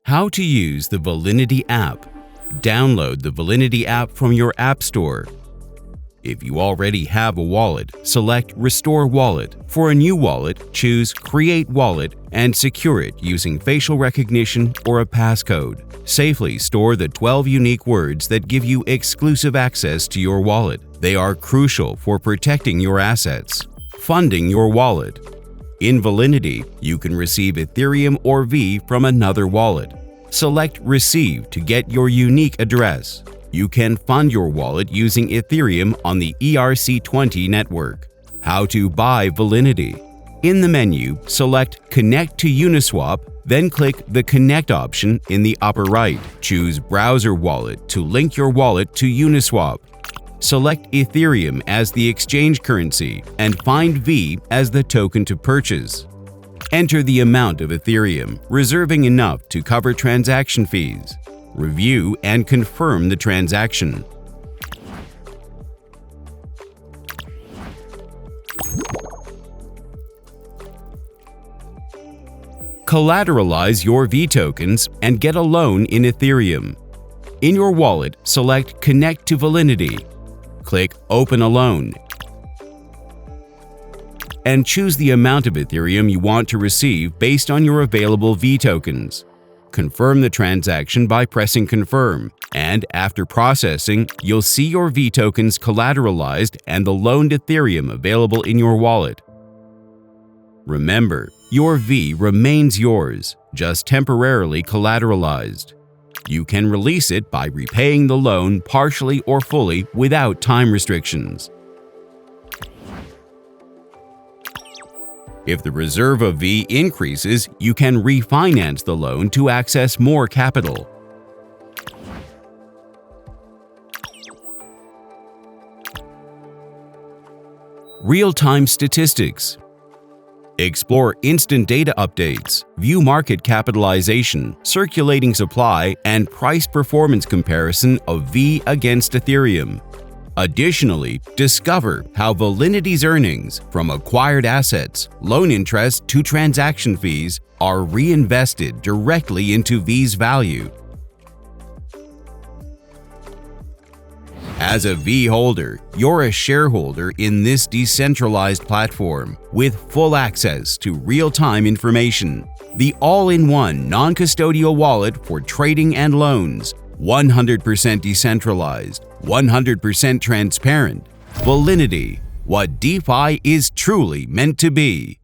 How to use the Valinity app. Download the Valinity app from your App Store. If you already have a wallet, select Restore Wallet. For a new wallet, choose Create Wallet and secure it using facial recognition or a passcode. Safely store the 12 unique words that give you exclusive access to your wallet. They are crucial for protecting your assets. Funding your wallet. In Valinity, you can receive Ethereum or V from another wallet. Select Receive to get your unique address. You can fund your wallet using Ethereum on the ERC20 network. How to buy Valinity. In the menu, select Connect to Uniswap, then click the Connect option in the upper right. Choose Browser Wallet to link your wallet to Uniswap. Select Ethereum as the exchange currency and find V as the token to purchase. Enter the amount of Ethereum, reserving enough to cover transaction fees. Review and confirm the transaction. Collateralize your V tokens and get a loan in Ethereum. In your wallet, select Connect to Valinity. Click Open a Loan and choose the amount of Ethereum you want to receive based on your available V tokens. Confirm the transaction by pressing Confirm, and after processing, you'll see your V tokens collateralized and the loaned Ethereum available in your wallet. Remember, your V remains yours, just temporarily collateralized. You can release it by repaying the loan partially or fully without time restrictions. If the reserve of V increases, you can refinance the loan to access more capital. Real-time statistics. Explore instant data updates, view market capitalization, circulating supply, and price performance comparison of V against Ethereum. Additionally, discover how Valinity's earnings from acquired assets, loan interest to transaction fees are reinvested directly into V's value. As a V holder, you're a shareholder in this decentralized platform with full access to real-time information. The all-in-one non-custodial wallet for trading and loans, 100% decentralized, 100% transparent. Valinity, what DeFi is truly meant to be.